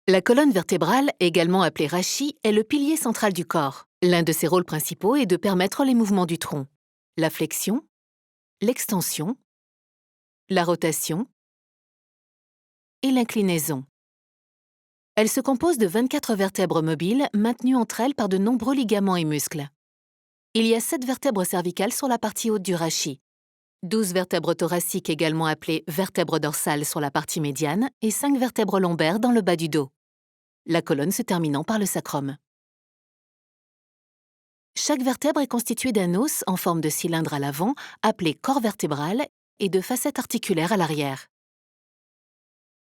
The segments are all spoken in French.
La colonne vertébrale, également appelée rachis, est le pilier central du corps. L'un de ses rôles principaux est de permettre les mouvements du tronc, la flexion, l'extension, la rotation et l'inclinaison. Elle se compose de 24 vertèbres mobiles maintenues entre elles par de nombreux ligaments et muscles. Il y a 7 vertèbres cervicales sur la partie haute du rachis, 12 vertèbres thoraciques également appelées vertèbres dorsales sur la partie médiane et 5 vertèbres lombaires dans le bas du dos, la colonne se terminant par le sacrum. Chaque vertèbre est constituée d'un os en forme de cylindre à l'avant, appelé corps vertébral, et de facettes articulaires à l'arrière.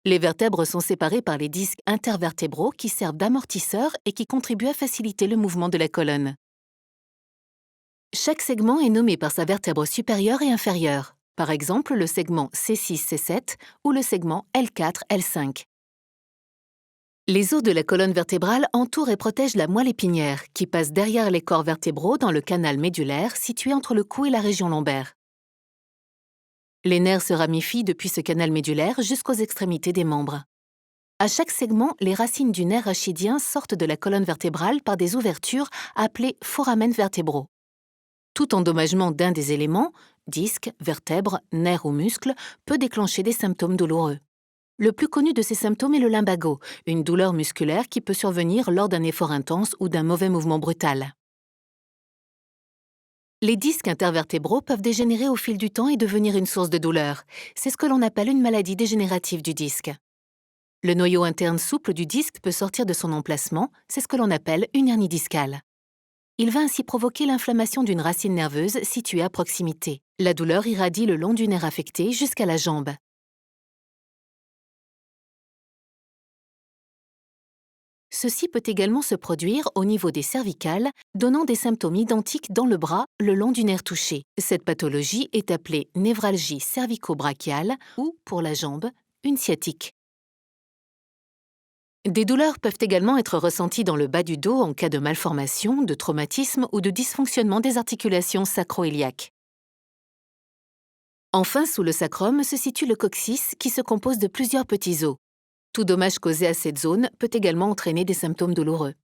Les vertèbres sont séparées par les disques intervertébraux qui servent d'amortisseurs et qui contribuent à faciliter le mouvement de la colonne. Chaque segment est nommé par sa vertèbre supérieure et inférieure, par exemple le segment C6-C7 ou le segment L4-L5. Les os de la colonne vertébrale entourent et protègent la moelle épinière, qui passe derrière les corps vertébraux dans le canal médulaire situé entre le cou et la région lombaire. Les nerfs se ramifient depuis ce canal médulaire jusqu'aux extrémités des membres. À chaque segment, les racines du nerf rachidien sortent de la colonne vertébrale par des ouvertures appelées foramen vertébraux. Tout endommagement d'un des éléments, disque, vertèbre, nerf ou muscle, peut déclencher des symptômes douloureux. Le plus connu de ces symptômes est le lumbago, une douleur musculaire qui peut survenir lors d'un effort intense ou d'un mauvais mouvement brutal. Les disques intervertébraux peuvent dégénérer au fil du temps et devenir une source de douleur. C'est ce que l'on appelle une maladie dégénérative du disque. Le noyau interne souple du disque peut sortir de son emplacement, c'est ce que l'on appelle une hernie discale. Il va ainsi provoquer l'inflammation d'une racine nerveuse située à proximité. La douleur irradie le long du nerf affecté jusqu'à la jambe. Ceci peut également se produire au niveau des cervicales, donnant des symptômes identiques dans le bras le long du nerf touché. Cette pathologie est appelée névralgie cervico-brachiale ou, pour la jambe, une sciatique. Des douleurs peuvent également être ressenties dans le bas du dos en cas de malformation, de traumatisme ou de dysfonctionnement des articulations sacro-iliaques. Enfin, sous le sacrum se situe le coccyx qui se compose de plusieurs petits os. Tout dommage causé à cette zone peut également entraîner des symptômes douloureux.